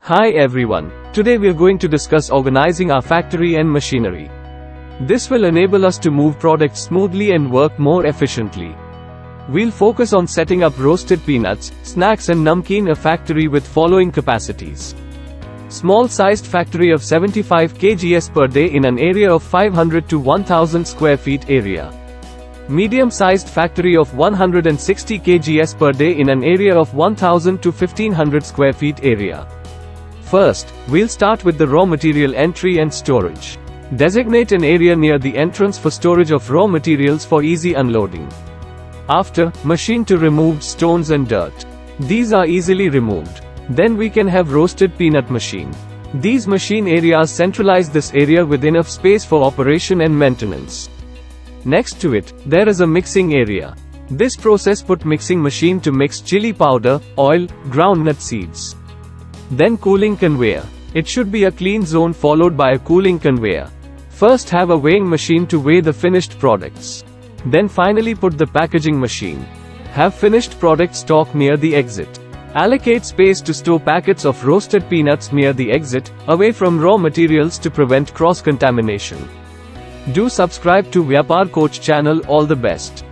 Hi everyone. Today we're going to discuss organizing our factory and machinery. This will enable us to move products smoothly and work more efficiently. We'll focus on setting up roasted peanuts, snacks and namkeen a factory with following capacities. Small-sized factory of 75 kgs per day in an area of 500 to 1000 square feet area. Medium-sized factory of 160 kgs per day in an area of 1000 to 1500 square feet area. First, we'll start with the raw material entry and storage. Designate an area near the entrance for storage of raw materials for easy unloading. After, machine to remove stones and dirt. These are easily removed. Then we can have roasted peanut machine. These machine areas centralize this area with enough space for operation and maintenance. Next to it, there is a mixing area. This process put mixing machine to mix chili powder, oil, groundnut seeds. Then cooling conveyor. It should be a clean zone followed by a cooling conveyor. First have a weighing machine to weigh the finished products. Then finally put the packaging machine. Have finished product stock near the exit. Allocate space to store packets of roasted peanuts near the exit, away from raw materials to prevent cross-contamination. Do subscribe to Vyapar Coach channel. All the best.